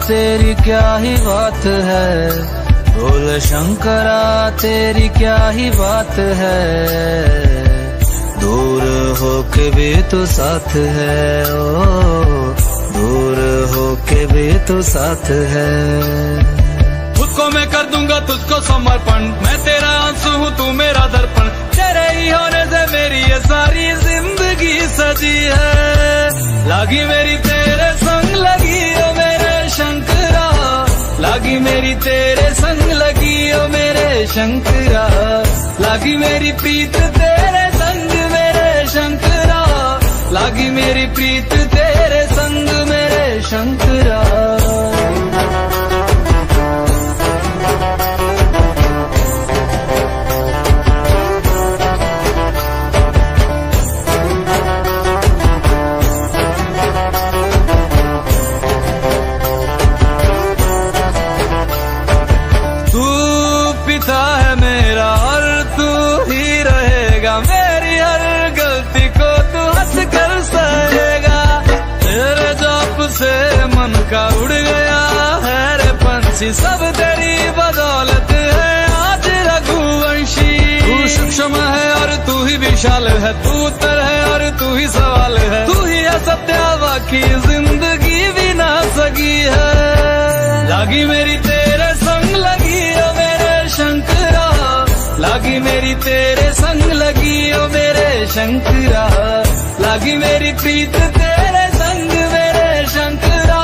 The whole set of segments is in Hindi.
तेरी क्या ही बात है, भोले शंकरा तेरी क्या ही बात है, दूर होके भी तो साथ है, ओ दूर होके भी तो साथ है। खुद को मैं कर दूंगा तुझको समर्पण, मैं तेरा आंसू हूँ तू मेरा दर्पण, तेरे ही होने से मेरी ये सारी जिंदगी सजी है। लागी मेरी तेरे संग लगी ओ मेरे शंकरा, लागी मेरी तेरे संग लगी ओ मेरे शंकरा, लागी मेरी प्रीत तेरे संग मेरे शंकरा, लागी मेरी प्रीत तेरे संग मेरे शंकरा। उड़ गया है रे पंछी, सब तेरी बदौलत है आज रघुवंशी। तू सूक्ष्म है और तू ही विशाल है, तू उत्तर है और तू ही सवाल है, तू ही है सत्य बाकी जिंदगी भी ना सकी है। लागी मेरी तेरे संग लगी ओ मेरे शंकरा, लागी मेरी तेरे संग लगी ओ मेरे शंकरा, लागी मेरी प्रीत तेरे संग मेरे शंकरा,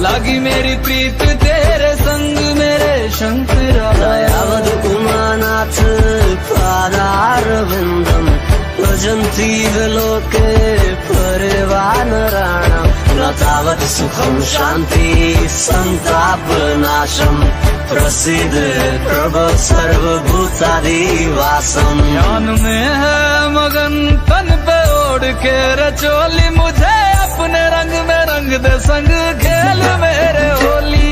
लागी मेरी प्रीत तेरे संग मेरे शंकरा। दयावद उमानाथ पादारविन्दम् भजन्ति लोके परिवानराणाम्, न तावत् सुखं शान्ति संतापनाशम्, प्रसीद प्रभो सर्वभूतादिवासम्। ध्यान में है मगन तन पे ओढ़ के रचोली, मुझे अपने रंग में रंग दे संग खेल मेरे होली।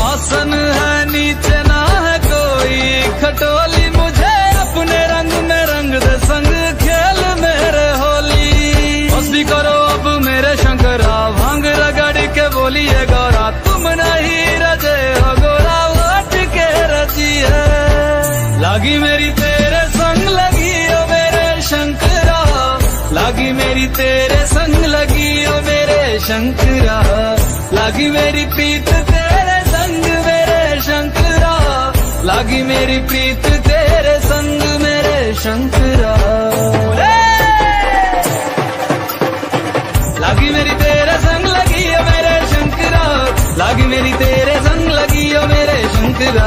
आसन है नीचे ना है कोई खटोली, मुझे अपने रंग में रंग दे संग खेल मेरे होली। मस्ती करो अब मेरे शंकरा, भांग रगड़ के बोलिए गौरा, तुम नहीं रजे हो गोरा वट के रची है। लागी मेरी तेरे संग लगी ओ मेरे शंकरा, लागी मेरी तेरे संग लगी ओ मेरे शंकरा, लागी मेरी प्रीत तेरे संग मेरे शंकरा, लागी मेरी प्रीत तेरे संग मेरे शंकरा। लागी मेरी तेरे संग लगी ओ मेरे शंकरा, लागी मेरी तेरे संग लगी ओ मेरे शंकरा,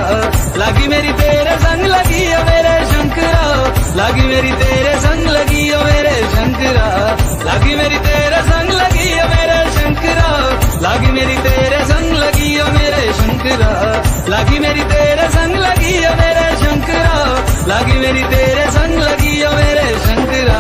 लागी मेरी तेरे संग लगी ओ मेरे शंकरा, लागी मेरी तेरे संग लगी ओ मेरे शंकरा, लागी मेरी तेरे संग लगी ओ मेरे शंकरा, लागी मेरी तेरे संग लगी ओ मेरे शंकरा, लागी मेरी तेरे संग लगी ओ मेरे शंकरा, लागी मेरी तेरे संग लगी ओ मेरे शंकरा।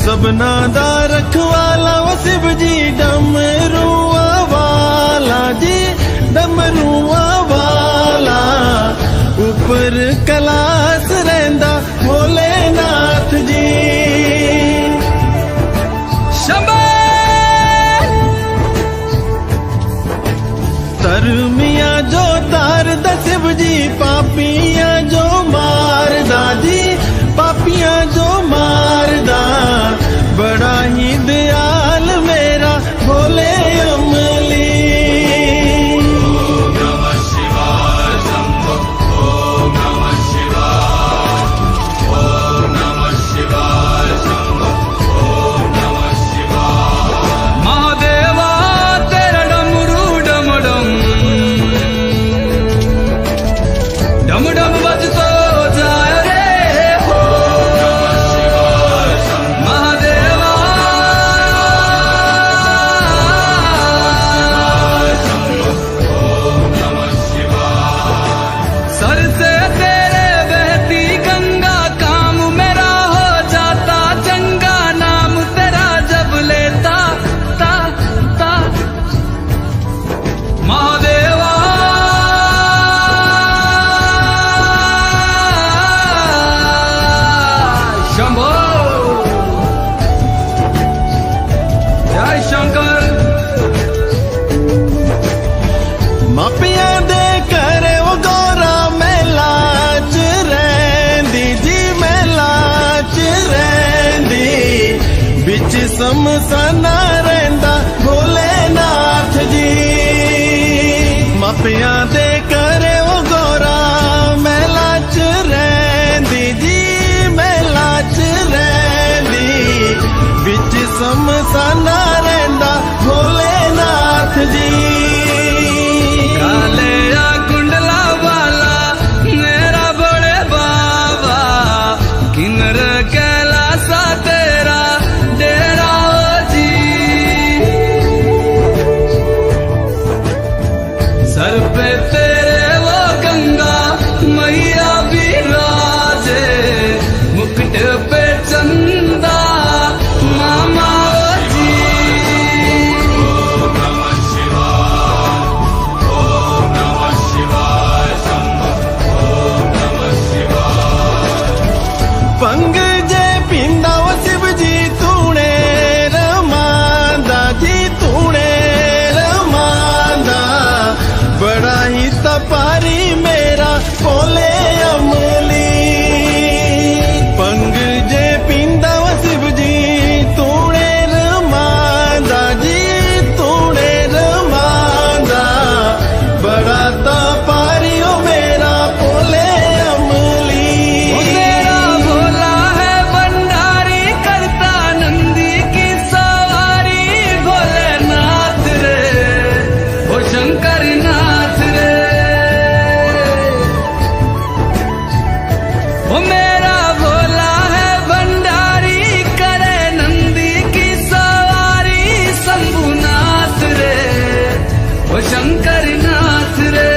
सबना दा रखवाला वो शिव जी, डमरुआ वाला जी डमरुआ वाला, ऊपर कैलाश रहिंदा भोलेनाथ जी। शंभो तरमिया जो तार दा शिव जी, पापिया जो मार दा जी, पापिया जो मारदा, बड़ा ही दयाल मेरा भोले अमली। ओम नमः शिवाय शंभो, ओम नमः शिवाय। ਸਮਸਾਨਾ ਰਹਿੰਦਾ ਭੋਲੇਨਾਥ ਜੀ। ਮਾਪਿਆਂ ਦੇ ਘਰੇ ਉਹ ਗੋਰਾ ਮਹਿਲਾ ਚ ਰਹਿੰਦੀ ਜੀ, ਮਹਿਲਾ ਚ ਰਹਿੰਦੀ, ਵਿੱਚ ਸਮਸਾਨਾ ਰਹਿੰਦਾ ਭੋਲੇਨਾਥ ਜੀ। कालिया कुंडला वाला मेरा बड़े बाबा, किन्नर कैलासा तेरा डेरा जी। सर पे तेरे वो गंगा मैया विराजे, मुकुट पे चंदा मामा जी। ਭੰਗ ਜੇ ਪੀਂਦਾ ਉਹ ਸ਼ਿਵ ਜੀ ਤੂਣੇ ਰਮਾਂਦਾ ਜੀ, ਤੂਣੇ ਰਮਾਂਦਾ, ਬੜਾ ਹੀ ਤਪਾਰੀ ਮੇਰਾ ਭੋਲੇ ਅਮਲੀ। ਭੰਗ ਜੇ ਪੀਂਦਾ ਉਹ ਸ਼ਿਵ ਜੀ ਤੂਣੇ ਰਮਾਂਦਾ ਜੀ, ਤੂਣੇ ਰਮਾਂਦਾ, ਬੜਾ ਤਪਾਰੀ ਉਹ ਮੇਰਾ ਭੋਲੇ ਅਮਲੀ। वो तेरा भोला है भंडारी, करता नंदी की सवारी, भोलेनाथ रे ओ शंकर नाथ रे। वो मेरा भोला है भंडारी, करे नंदी की सवारी, शंभुनाथ रे ओ शंकर नाथ रे।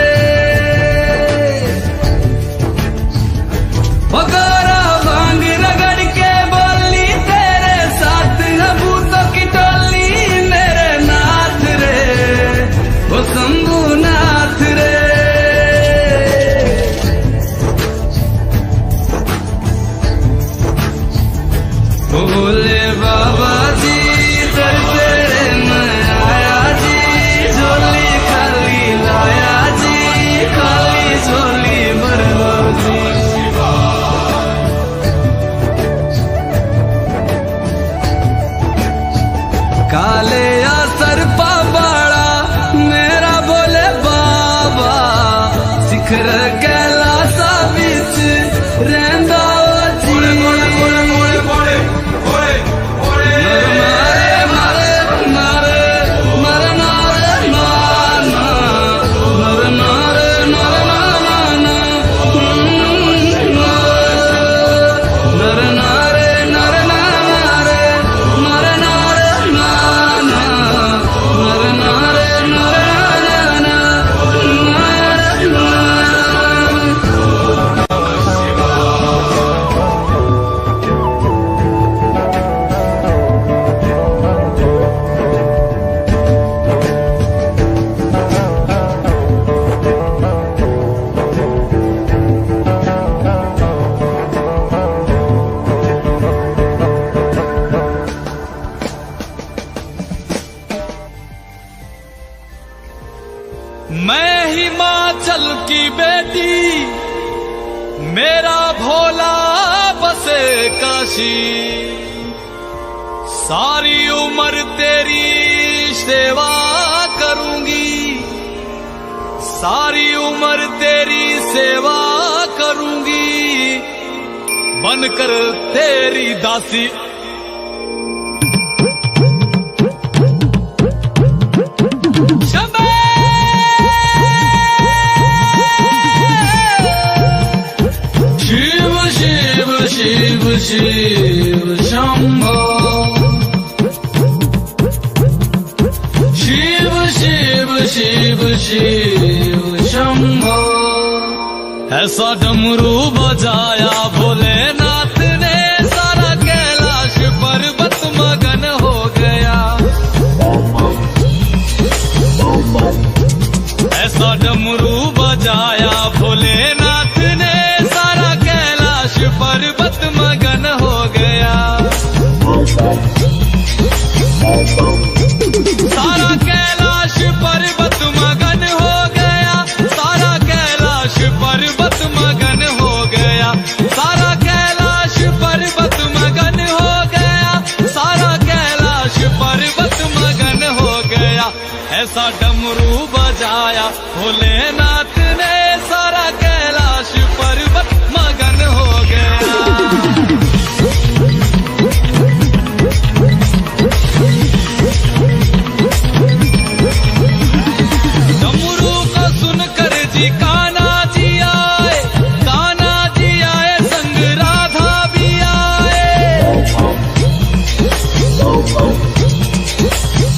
वो गोरा भांग रगड़ के बोली, तेरे साथ है भूतों की टोली, मेरे नाथ रे वो शंभुनाथ रे। भोले बाबा जी दर तेरे मैं आया जी, झोली खाली लाया जी, खाली झोली भर लो जी। काले या सरपा बाड़ा मेरा भोले बाबा, शिखर कैलासा बिच रहंदा जी। मारे मारे मारे मारे नाना, मारे मारे मारे नाना, नर नारे नर नारे, मारे नारे नाना, नर नारे नर नाना, नारे नारे। मैं हिमाचल की बेटी, मेरा भोला बसे काशी, सारी उम्र तेरी सेवा करूंगी, सारी उम्र तेरी सेवा करूंगी, बनकर तेरी दासी। शिव शिव शिव शिव शंभो, शिव शिव शिव शिव शंभो। ऐसा डमरू बजाया भोलेनाथ ने, सारा कैलाश पर्वत मगन हो गया। ऐसा डमरू बजाया भोलेनाथ ने, सारा कैलाश पर्वत मगन हो गया। सारा कैलाश पर्वत मगन हो गया, सारा कैलाश पर्वत मगन हो गया, सारा कैलाश ऐसा डमरू बजाया भोलेनाथ ने, सारा कैलाश पर्वत मगन हो गया। डमरू को सुनकर जी कान्हा जी आए, कान्हा जी आए संग राधा भी आए।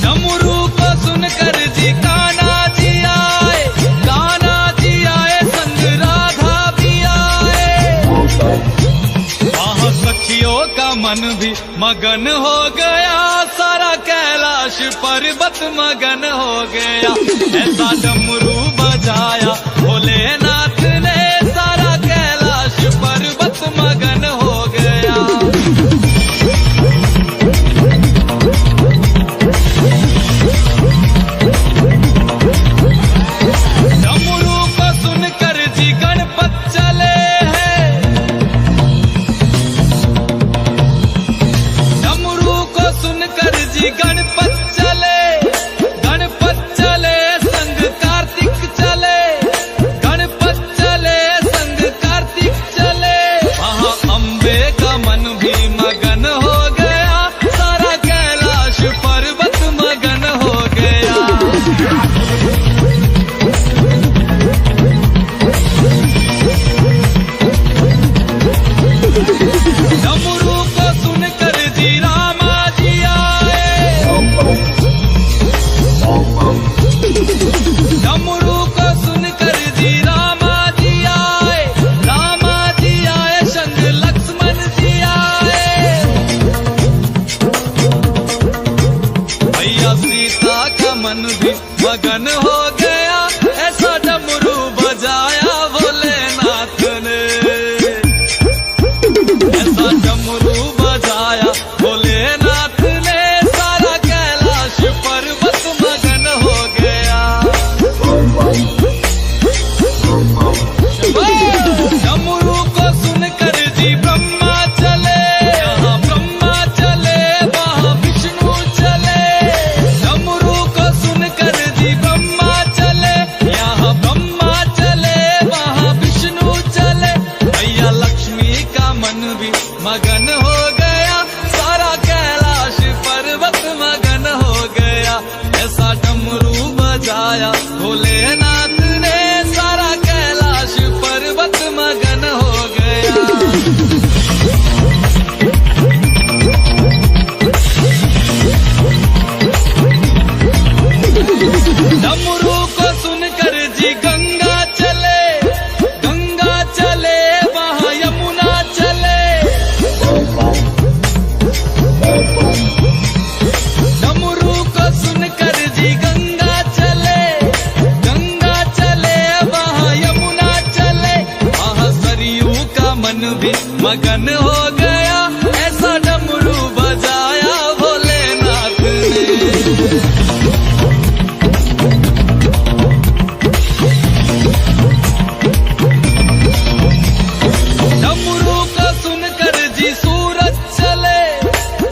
डमरू को सुनकर जी कान्हा जी आए, कान्हा जी आए संग राधा भी आए। वहाँ सखियों का मन भी मगन हो गया, सारा कैलाश पर्वत मगन हो गया। ऐसा डमरू बजाया भोलेनाथ ने, सारा कैलाश पर्वत मगन हो गया। डमरू को सुनकर जी गणपत चले हैं, डमरू को सुनकर जी गणपत चले, गणपत चले संग कार्तिक चले, गणपत चले संग कार्तिक चले। वहाँ अम्बे का मन भी मगन हो गया, सारा कैलाश पर्वत मगन हो गया। डमरू को सुनकर जी रामा जी आए, डमरू को सुनकर जी रामा जी आए, रामा जी आए संग लक्ष्मण जी आए। भैया सीता का मन भी मगन हो गया, ऐसा डमरू बजाया भोलेनाथ ने, ऐसा डमरू बजाया भोलेनाथ ने, सारा कैलाश पर्वत मगन हो गया। डमरू को सुनकर जी ब्रह्मा चले, यहाँ ब्रह्मा चले वहाँ विष्णु चले। डमरू को सुनकर जी ब्रह्मा चले, यहाँ ब्रह्मा चले वहाँ विष्णु चले। भैया लक्ष्मी का मन भी मगन हो गया, सारा कैलाश पर्वत मगन हो गया। ऐसा डमरू बजाया भोलेनाथ ने, सारा कैलाश पर्वत मगन हो गया। डमरू को सुनकर जी गंगा चले, गंगा चले वहाँ यमुना चले। डमरू को सुनकर जी गंगा चले, गंगा चले वहाँ यमुना चले। वहाँ सरयू का मन भी मगन हो गया, ऐसा डमरू बजाया भोलेनाथ ने। डमरू को सुनकर जी सूरज चले,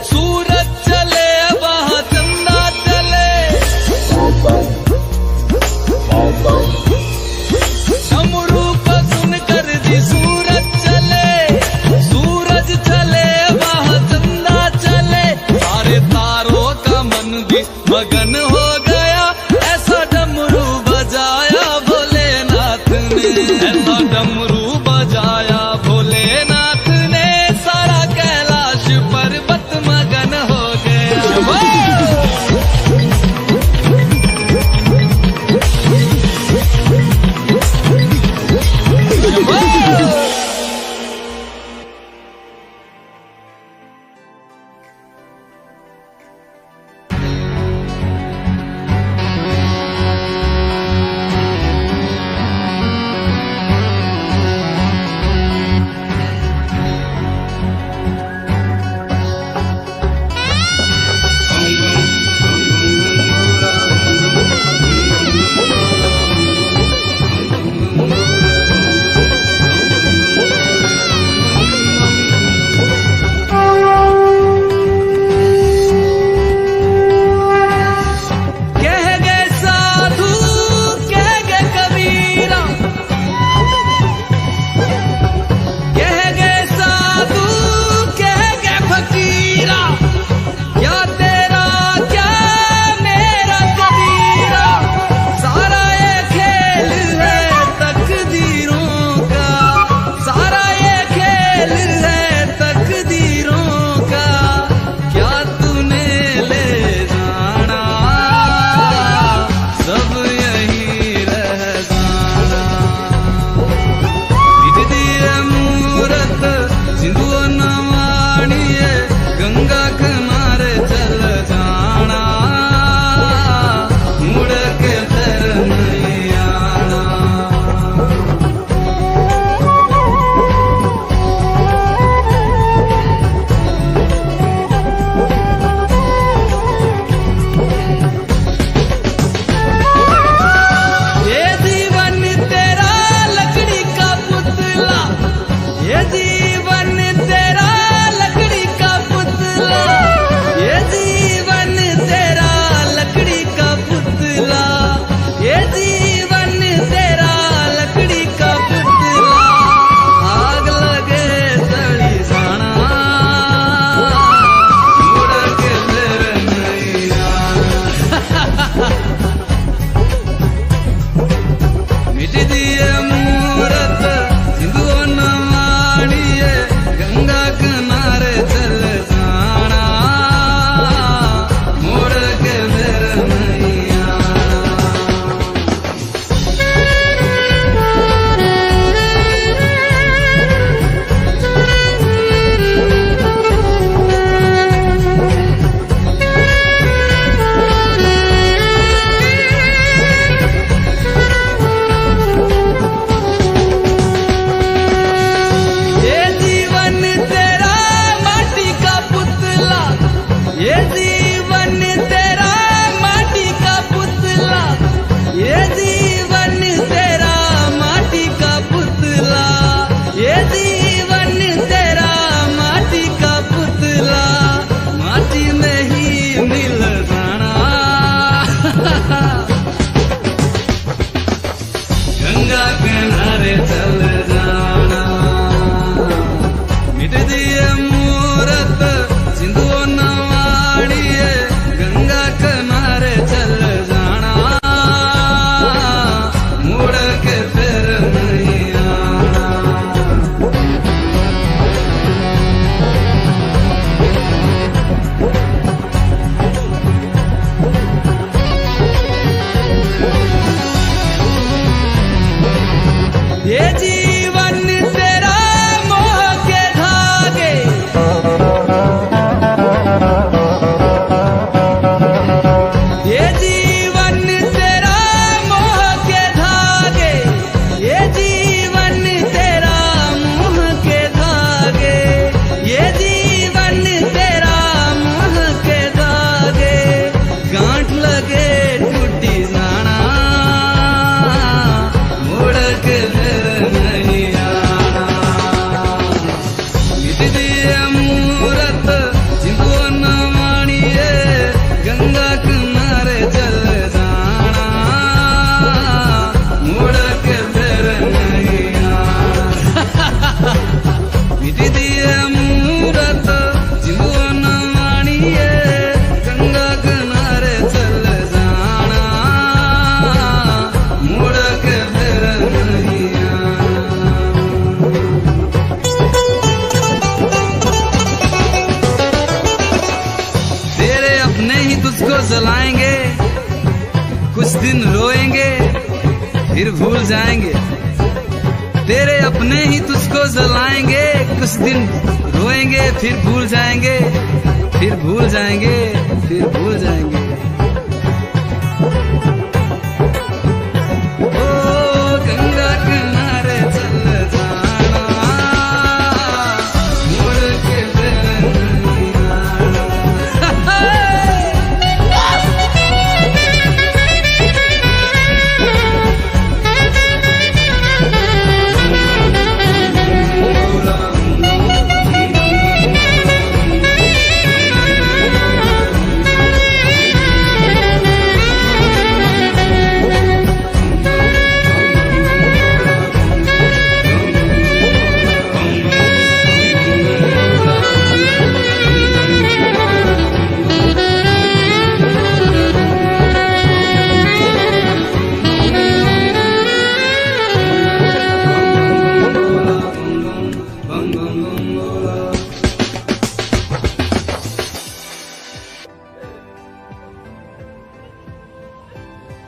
सूरज चले वहाँ चंदा चले। डमरू को सुनकर जी सूरज चले, सूरज चले वहाँ चंदा चले। सारे तारों का मन भी मगन हो गया, ऐसा डमरू बजाया भोलेनाथ ने, ऐसा डमरू बजाया भोलेनाथ ने, सारा कैलाश पर्वत मगन हो गया। तुझको जलाएंगे, कुछ दिन रोएंगे फिर भूल जाएंगे। तेरे अपने ही तुझको जलाएंगे, कुछ दिन रोएंगे फिर भूल जाएंगे, फिर भूल जाएंगे, फिर भूल जाएंगे।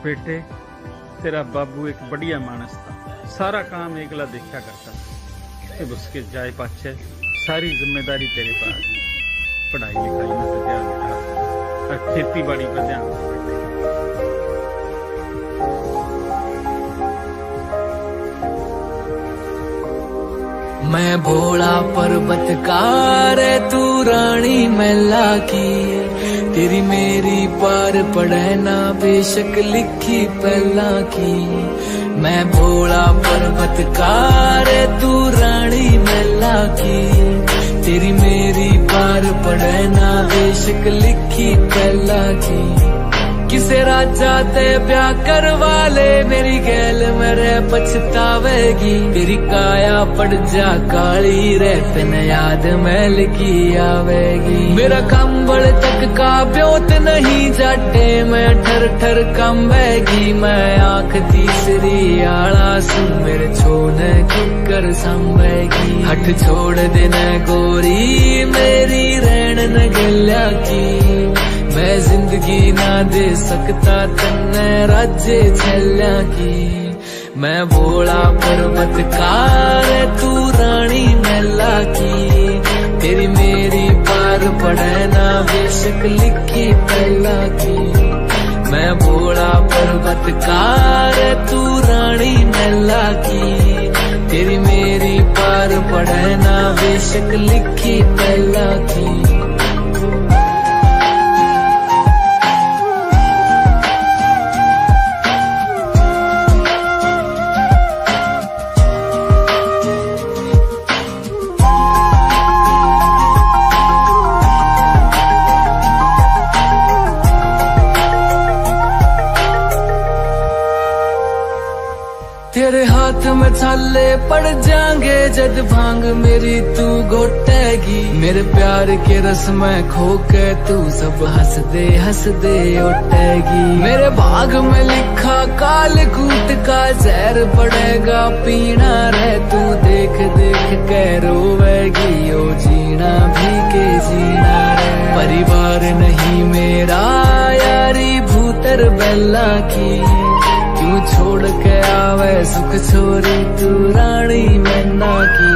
बेटे, तेरा बाबू एक बढ़िया मानस था, सारा काम एकला देखा करता था। अब उसके जाए पाछे सारी जिम्मेदारी तेरे पास। पढ़ाई लिखाई में तो ध्यान रखा और खेती बाड़ी पर ध्यान रखा। मैं भोला पर्वतकार तू रानी मैला की, तेरी मेरी पार पड़े ना बेशक लिखी पहला की। मैं भोला पर्वतकार तू रानी मैला की, तेरी मेरी पार पड़े ना बेशक लिखी पहला की। किसे राजा ते ब्याह करवा ले, मेरी गैल मेरे पछतावेगी। तेरी काया पड़ जा काली रे, तेन याद मैल की आवेगी। मेरा कंबल तक का ब्योत नहीं जाटे, मैं ठर ठर कंबेगी। मैं आंख तीसरी आला सू, मेरे छोने किकर संभेगी। हट छोड़ देना गोरी मेरी रहन न गल्या की, मैं जिंदगी ना दे सकता तन्ने राज्य छल्या की। मैं भोला पर्वतकार तू रानी मैला की, तेरी मेरी पार पड़े ना बेशक लिखी पहला की। मैं भोला पर्वतकार तू रानी मैला की, तेरी मेरी पार पड़े ना बेशक लिखी पहला की। तेरे हाथ में छाले पड़ जाएंगे जद भांग मेरी तू घोटेगी। मेरे प्यार के रस में खो के तू सब हंस दे उठेगी। मेरे भाग में लिखा काल कूट का जहर पड़ेगा पीना रे, तू देख देख के रोवेगी। ओ जीना भी के जीना रे, परिवार नहीं मेरा यारी भूतर बेला की। क्यों छोड़ के आवे सुख छोरी तू रानी मैना की।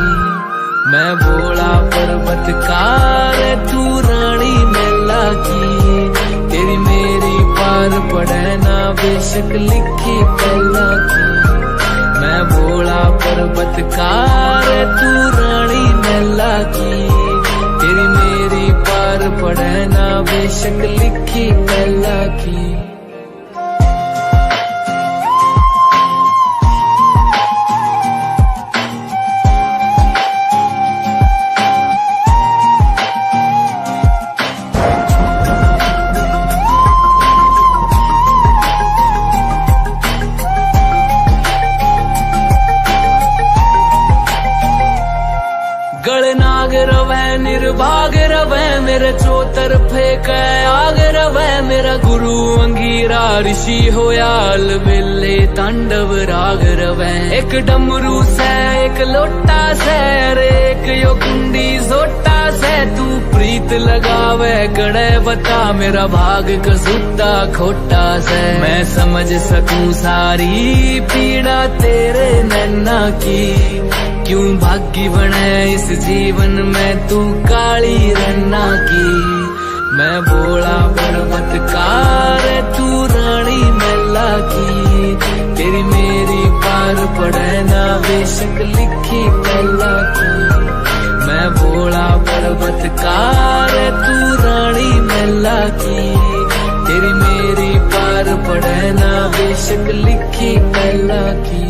मैं भोला पर्वतकार तू रानी मैला की, तेरी मेरी पार पड़े ना बेशक लिखी पहला की। मैं भोला पर्वतकार तू रानी मैला की, तेरी मेरी पार पड़े ना बेशक लिखी पहला की। गलनाग रवै निर्भाग रवै, मेरे चौतरफे कै आग रवै। मेरा गुरु अंगीरा ऋषि होया अलबेले तांडव राग रवै। एक डमरू से एक लोटा से, एक यो कुंडी सोटा से तू प्रीत लगावे गड़े बता मेरा भाग कसूता खोटा से मैं समझ सकूं सारी पीड़ा तेरे नैना की क्यों भागी बने इस जीवन में तू काली रन्ना की मैं भोला पर्वतकार तू रानी मैला की तेरी मेरी पार पड़े ना बेशक लिखी पहला की मैं भोला पर्वतकार तू रानी मैला की तेरी मेरी पार पड़े ना बेशक लिखी पहला की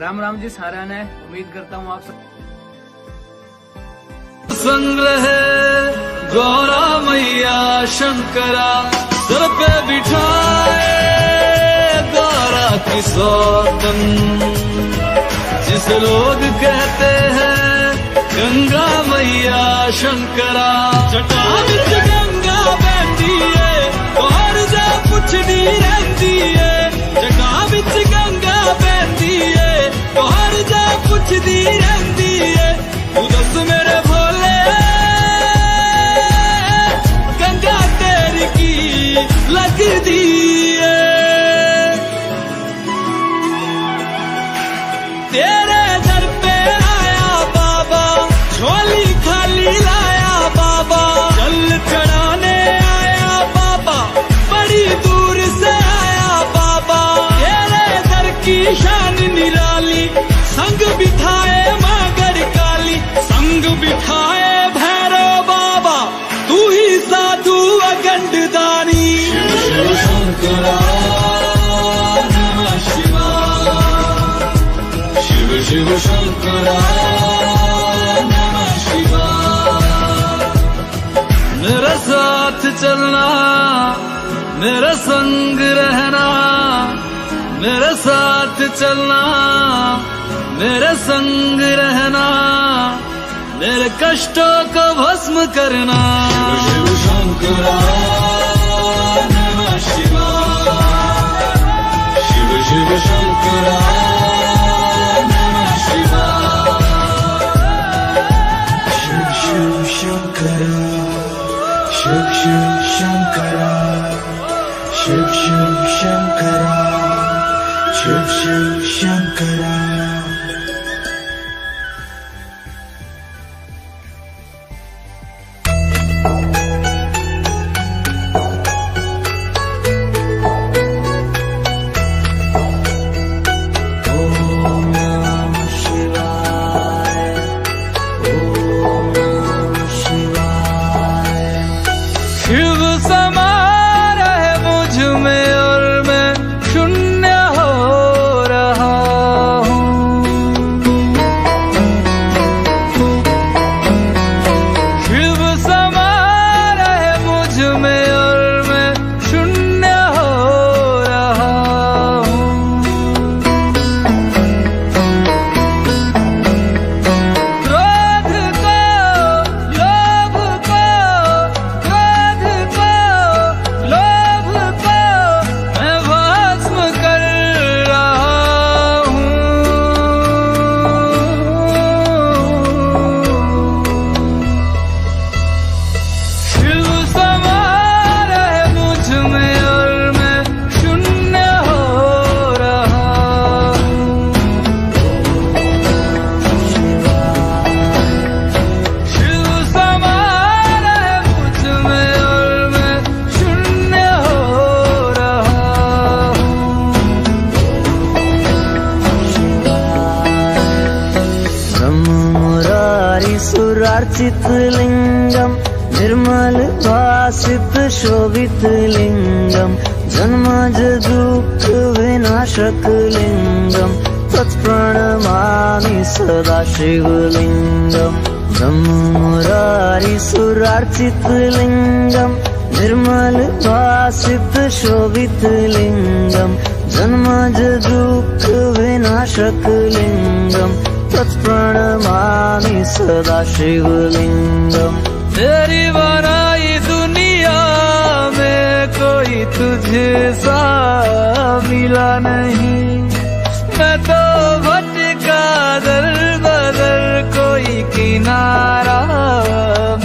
राम राम जी सारा ने उम्मीद करता हूँ आप सब संग रहे गौरा मैया शंकरा सर पे बिठाए गौरा की सौतन जिस लोग कहते हैं गंगा मैया शंकरा जटा विच गंगा बहती है और जा पुछदी रहती है जटा विच गंगा बहती है और जा पुछदी रहती है तू दस मेरे भोले गंगा तेरी की लगदी है तेरे दर पे आया बाबा झोली खाली लाया बाबा जल चढ़ाने आया बाबा बड़ी दूर से आया बाबा तेरे दर की शान निराली संग बिठाए मागर काली संग बिठाए भैरव बाबा तू ही साधु अखंड दानी शिव शंकरा नमः शिवाय शिव शिव शंकरा नमः शिवाय मेरे साथ चलना मेरे संग रहना मेरे साथ चलना मेरे संग रहना मेरे कष्टों को भस्म करना शिव शिव शंकरा नमः शिवाय शिव शिव शंकरा नमः शिवाय शिव शिव शंकरा शिव शिव शंकरा शिव शिव शंकरा शिव शिव शंकरा शिव समा रहे मुझ में और मैं शून्य हो रहा हूँ सुरार्चित लिंगम निर्मल भासित शोभित लिंगम जन्मज दुःख विनाशक लिंगम तत्प्रणमामि सदा शिवलिंगम ब्रह्म मुरारी सुरार्चित लिंगम निर्मल भासित शोभित लिंगम जन्मज दुःख विनाशक लिंगम तत्प्रणमामि सदा शिवलिंगम। तेरी बनाई दुनिया में कोई तुझे सा मिला नहीं, मैं तो भटका दर बदर कोई किनारा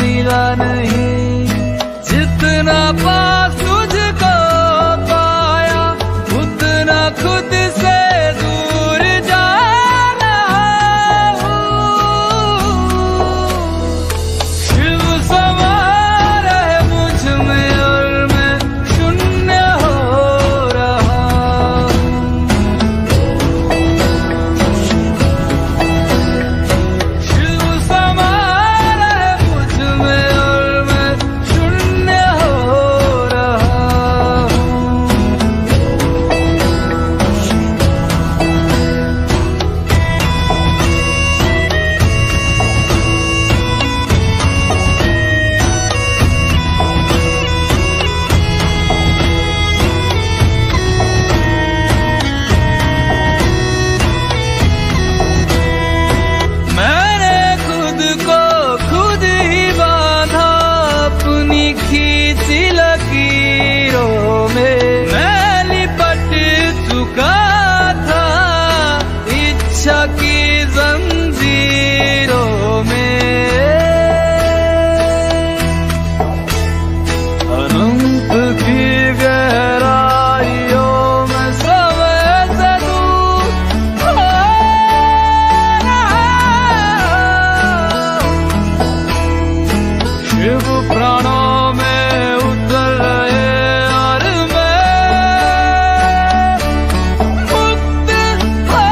मिला नहीं। जितना पास तुझको पाया उतना खुद से दूर जाना शिव समा रहे मुझ में और मैं शून्य हो रहा शिव समा रहे मुझ में और मैं शून्य हो रहा मैंने खुद को खुद ही बांधा अपनी खींची लकीरों में, मैं लिपट चुका था इच्छा की जंजीरों में। अनंत की गहराइयों में समय से दूर हो रहा। शिव प्राणों में उतर रहे और मैं मुक्त हो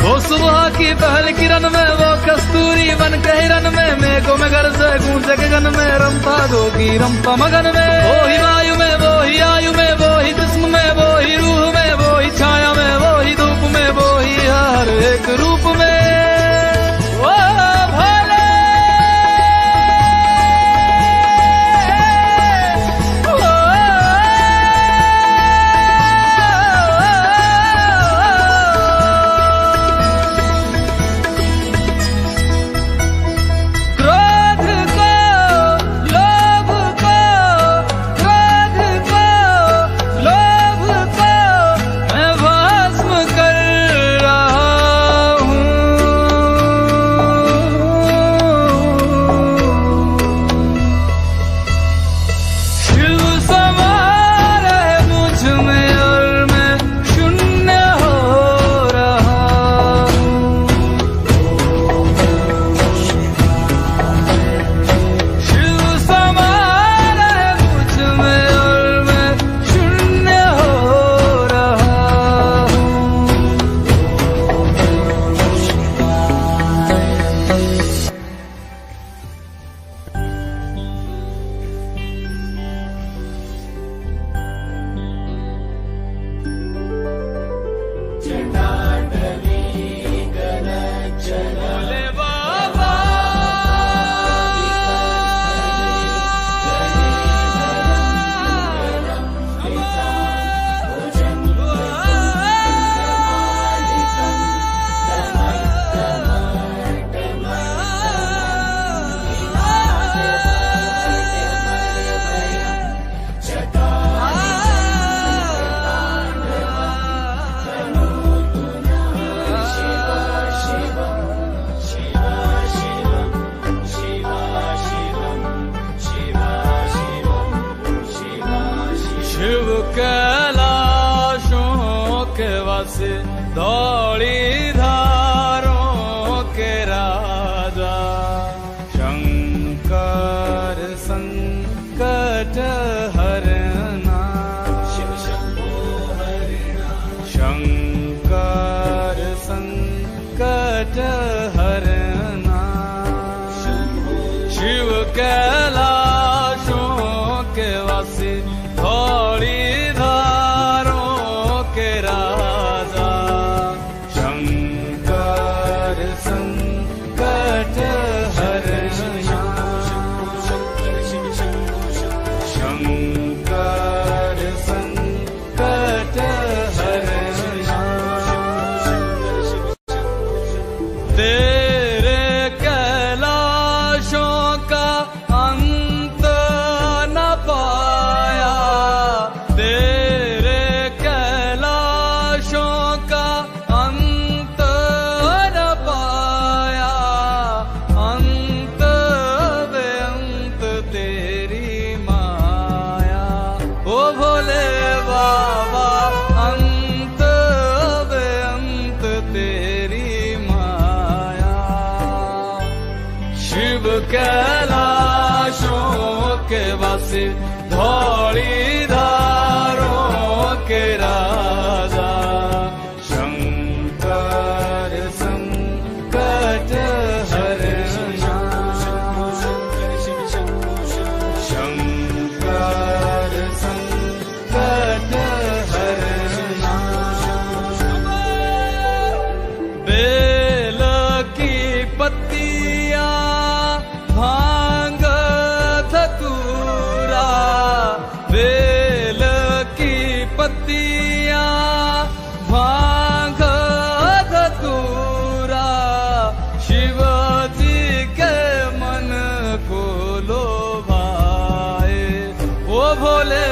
वो सुबह की पहल किरण में वो कस्तूरी बन के हिरन में मेघों में घर से गूंजे गगन में रंपा दोगी रंपा मगन में। वो ही वायु में वो ही आयु में वो ही जिस्म में वो ही रूह में वो ही छाया में वो ही धूप में वो ही हर एक रूप में। वो भोले क्रोध को लोभ को क्रोध को लोभ को मैं भस्म कर रहा हूँ। शिव समा रहे मुझ में और मैं शून्य हो रहा हूँ। शिव समा रहे मुझ में और मैं शून्य हो रहा हूँ। भोले बाबा शिव कैलाशों के वासे दौड़ी धारों के राजा वासे धौली धारों के राजा शंकर संकट हरना शंकर संकट हरना बेल की पत्तियां भांग धतूरा बेल की पत्तियां भांग धतूरा शिवजी के मन को लोभाए ओ भोले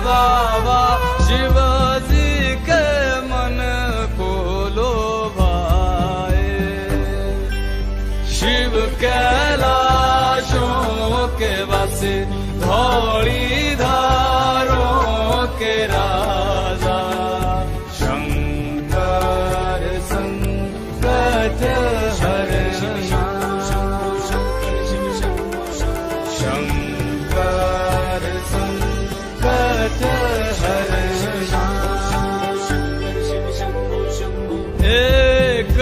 बाबा शिवजी के मन को लोभाए शिव कैलाशों के वासे धौली धारों के राजा शंकर संकट हरना शंकर संकट हरना एक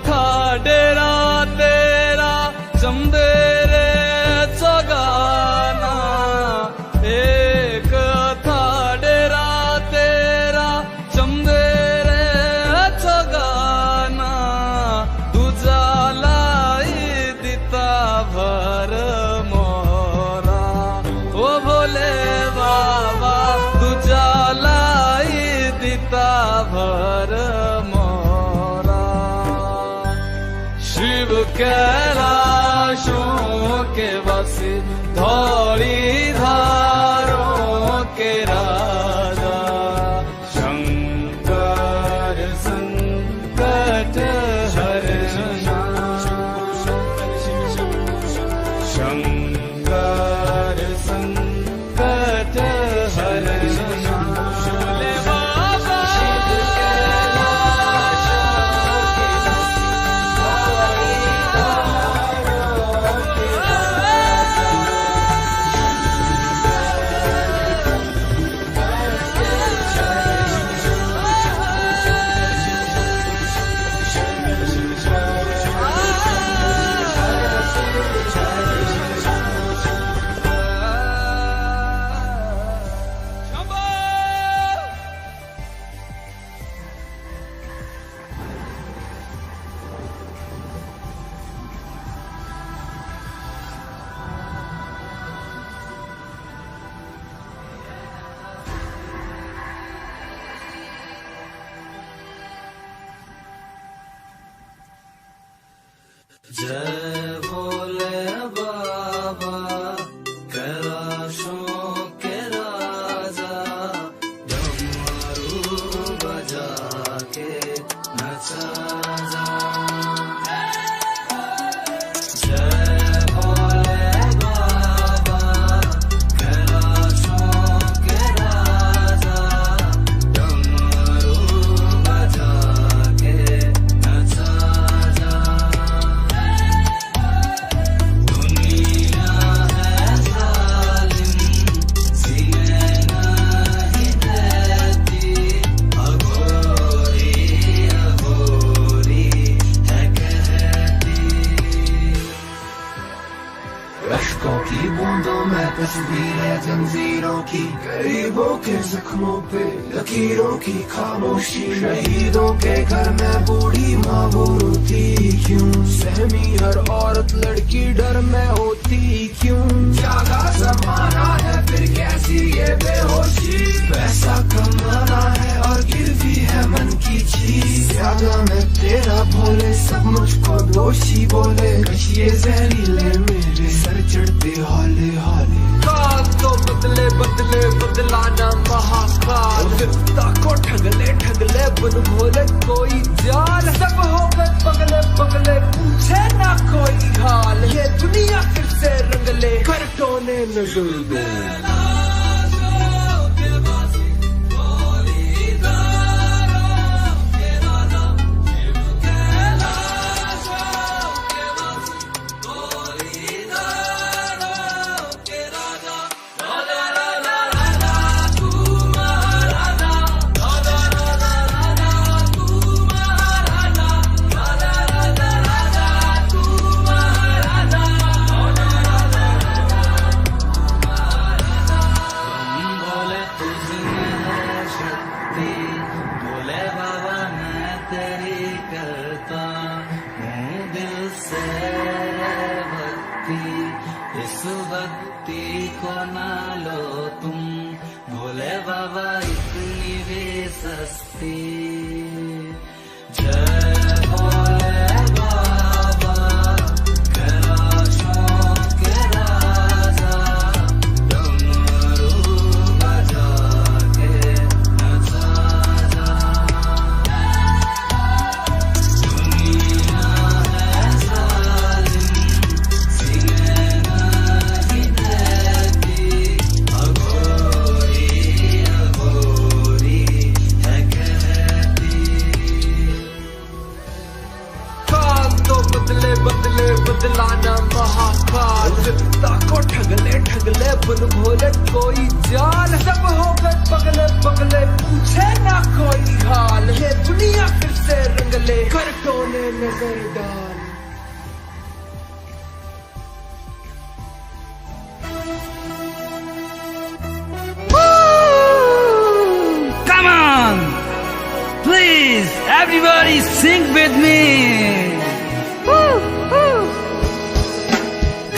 था डेरा तेरा चंदेरे चगाना एक था डेरा तेरा चंदेरे चगाना दूजा लाई दिता भर मोरा ओ भोले बाबा दूजा लाई दिता भर मोरा शिव कैलाशों के वासी धौली धारों के राजा शंकर संकट हरना शंकर संकट हरना भोले बाबा जय भोले बाबा कैलाशों के राजा डमरू बजा के नचा जा जय भोले बाबा कैलाशों के राजा डमरू बजा के नचा जा दुनिया है जालिम सीने नहीं देती अघोरी अघोरी है कहती अश्कों की बूंदों में तस्वीरें जंजीरों की गरीबों के जख्मों पे लकीरों की खामोशी शहीदों के घर में बूढ़ी माँ वो रोती क्यों सहमी हर औरत लड़की डर में होती क्यों जागा जमाना है फिर कैसी ये बेहोशी पैसा कमाना है और गिरवी है मन की चीज जागा मैं तेरा भोले सब मुझको दोषी बोले कशिए जहरीले मेरे सर चढ़ते हौले हौले काल तो बदले बदले बदलाना महाकाल विपदा को ठगले बन भोले कोई जाल सब हो गए पगले पगले पूछे ना कोई हाल ये दुनिया फिर से रंगले कर टोने नजर दो राजा मुक्ति को ना लो तुम, भोले बाबा इतनी भी सस्ती। जय भोले बाबा कैलाशों के राजा, डमरू बजा के नचा जा। दुनिया है जालिम, सीने नहीं देती, अघोरी अघोरी है कहती। काल तो बदले बदले बदलाना महाकाल, जनता को ठगले ठगले बन भोले कोई जान। सब हो गए पगले पगले पूछे ना कोई हाल, ये दुनिया फिर से रंगले कर टोने नजर डाल। Come on! Please, everybody sing with me!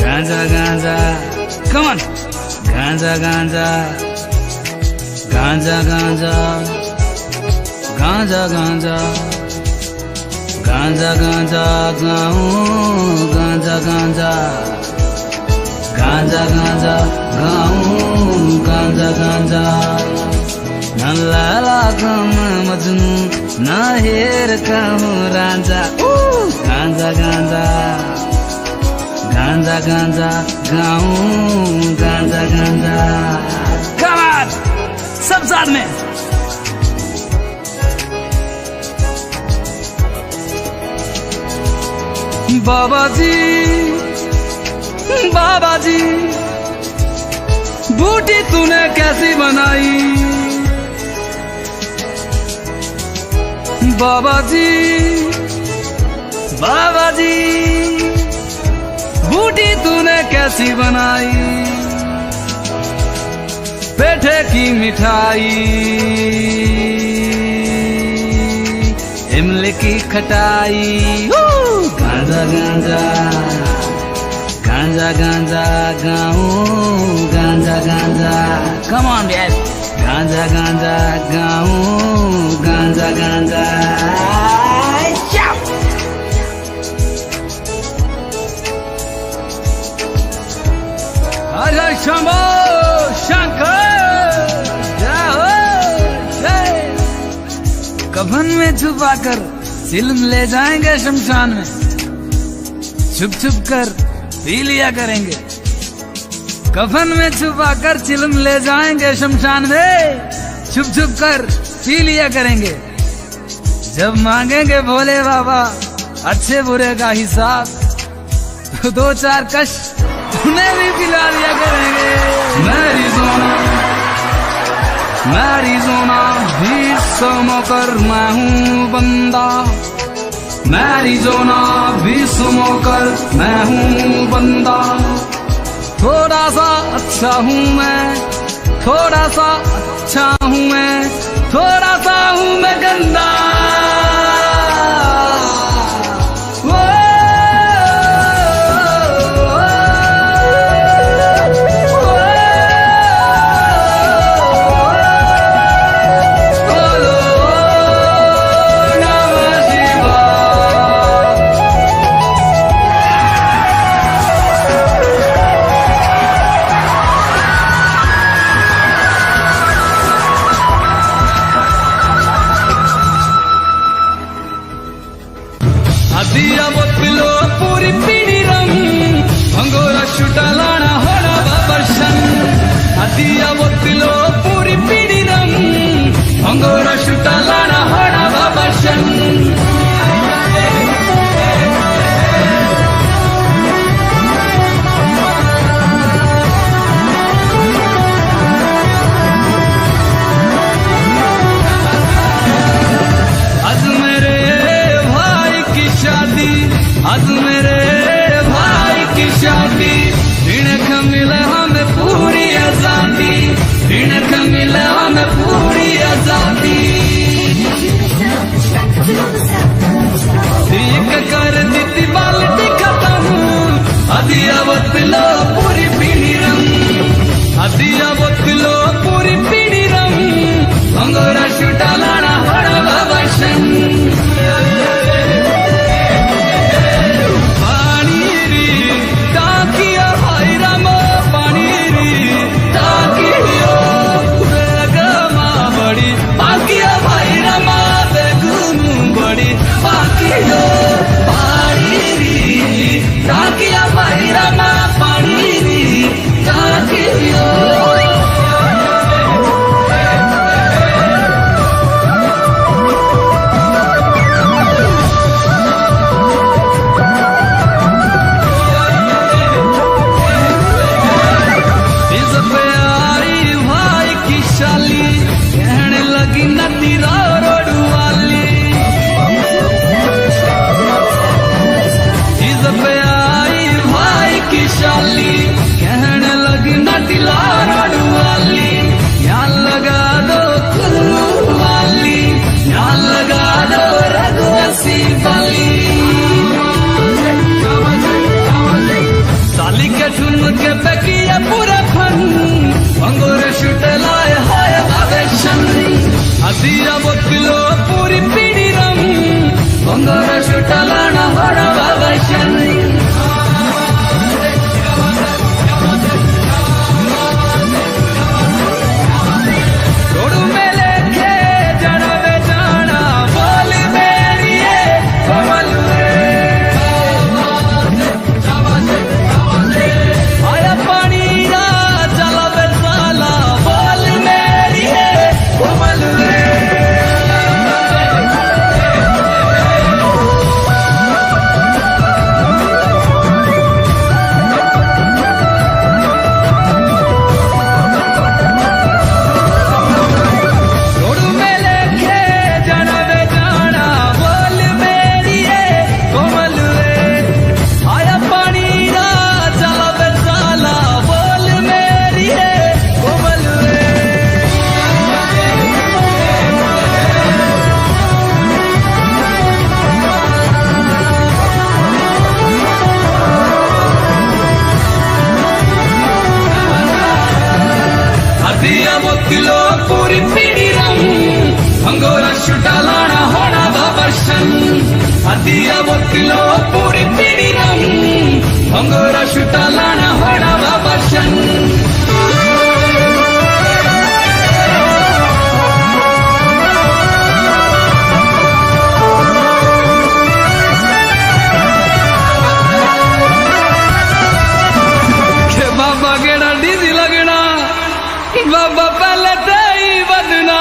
Ganja, ganja, come on! Ganja, ganja, ganja, ganja, ganja, ganja, ganja, ganja, gaun, ganja, ganja, ganja, ganja, gaun, ganja, ganja. Na lala kama Majnu, na her kamu Ranja. Ganja, ganja, ganja, ganja, gaun, ganja, ganja. Come on, सब साथ में. बाबा जी, बाबा जी, बूटी तूने कैसी बनाई? बाबा जी, बाबा जी, बूटी तूने कैसी बनाई? पेठे की मिठाई, इमली की खटाई, गांजा गांजा, गांजा गांजा गाऊं, गांजा गांजा, come on guys, गांजा गांजा गाऊं, गांजा गांजा, हरे शंभो शंकर, जय हो जय। कफन में छुपाकर चिलम ले जाएंगे शमशान में, छुप छुप कर पी लिया करेंगे। कफन में छुपाकर चिलम ले जाएंगे शमशान में, छुप छुप कर पी लिया करेंगे। जब मांगेंगे भोले बाबा अच्छे बुरे का हिसाब, तो दो चार कश उन्हें भी पिला दिया करेंगे। मैरिज़ोना भी समोकर मैं हूँ बंदा, मैरिज़ोना भी समोकर मैं हूँ बंदा। थोड़ा सा अच्छा हूँ मैं, थोड़ा सा अच्छा हूँ मैं, थोड़ा सा हूँ मैं गंदा। दिया वो किलो पूरी पीड़ी रंग बंगार शुटलाना होड़ा वावशन रोडू में लेके जाना वे जाना बोल मेरी ये कमल आया पानी ना चला वे साला बोल मेरी ये कमल रोडू में लेके जाना वे जाना बोल मेरी ये कमल आया पानी ना चला वे साला बोल मेरी ये कमल दिया वो किलो पूरी पीड़ी रंग अंगोरा शुटालाना होना बाबर्शन दिया वो किलो पूरी पीड़ी रंग अंगोरा शुटालाना होना बाबर्शन के बाबा गेड़ा डीजी लगना बाबा पहले ते ही बदना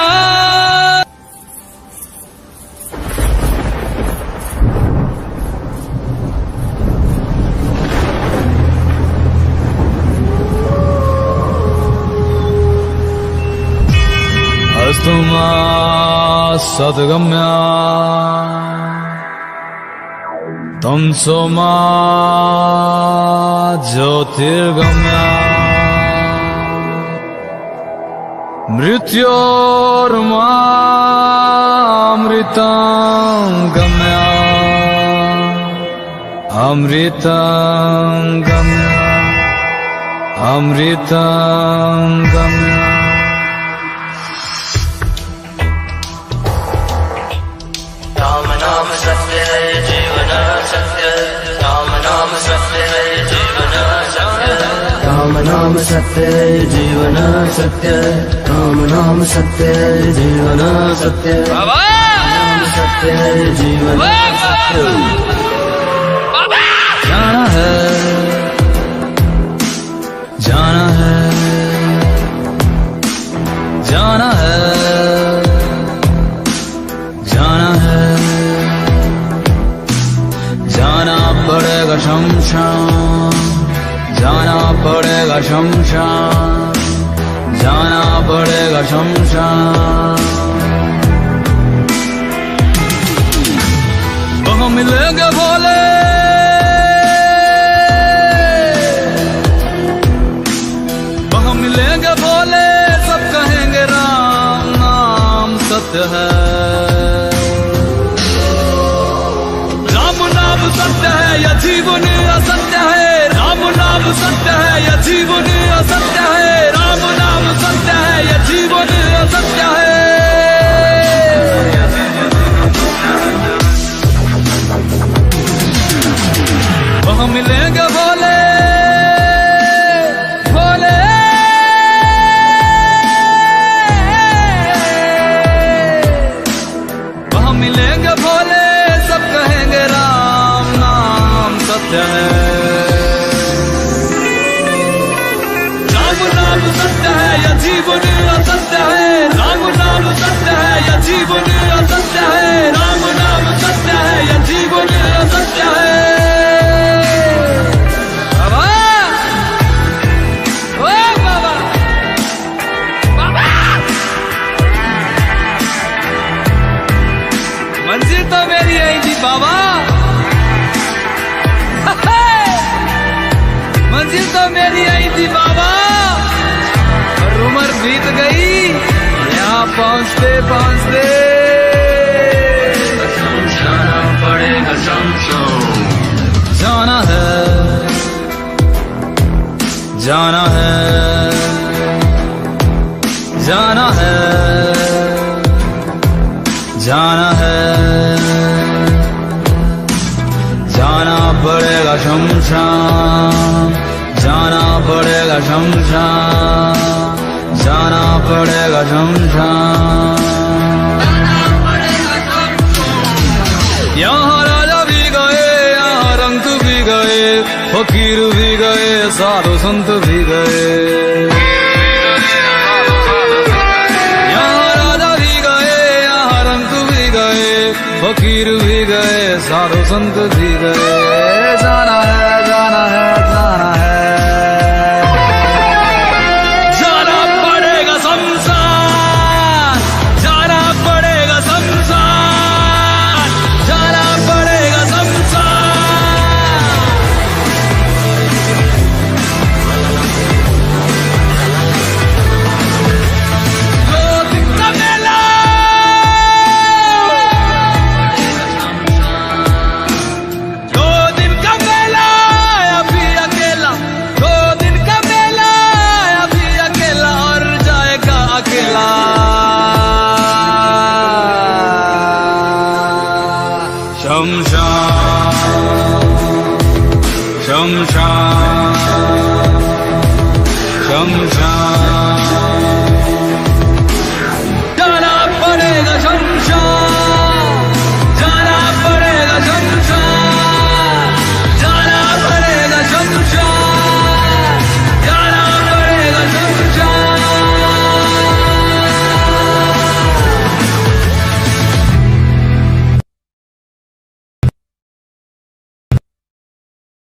अस्तुमा सद्गम्या तमसोमा ज्योतिर्गम्या मृत्योर्मामृतं गम्या अमृतं गम्या अमृतं गम्या राम नाम सत्य है जीवन सत्य राम नाम सत्य है जीवन सत्य राम नाम सत्य है जीवन सत्य राम नाम सत्य है जीवन सत्य नाम सत्य है जीवन सत्य जाना है जाना है जाना है जाना है जाना पड़ेगा शमशान जाना पड़ेगा शमशान जाना पड़ेगा शमशान वहाँ मिलेंगे भोले वहाँ मिलेंगे भोले सब कहेंगे राम नाम सत्य है राम नाम सत्य है या जीवन असत्य है राम नाम सत्य है या जीवन असत्य है राम नाम सत्य है या जीवन असत्य है वहाँ मिलेंगे भोले भोले वहाँ मिलेंगे भोले सब कहेंगे राम नाम सत्य है राम नाम सत्य है या जीवन असत्य है राम नाम सत्य है या जीवन असत्य है राम नाम सत्य है या जीवन असत्य है बाबा ओ बाबा बाबा मंजिल तो मेरी है जी बाबा मंजिल तो मेरी आई थी बाबा और उम्र बीत गई यहाँ पहुँचते पहुँचते जाना पड़ेगा जाना है जाना है जाना है पड़ेगा शमशान। यहाँ राजा भी गए, यहाँ रंग भी गए, फकीर भी गए, साधु संत भी गए। यहाँ राजा भी गए, यहाँ रंग भी गए, फकीर भी गए, साधु संत भी गए। जाना है, जाना है, जाना है, जाना पड़ेगा शमशान, जाना पड़ेगा शमशान, जाना पड़ेगा शमशान। दो दिन का मेला, दो दिन का मेला, अभी अकेला, दो दिन का मेला, अभी अकेला, और जाएगा अकेला। शमशान, शमशान।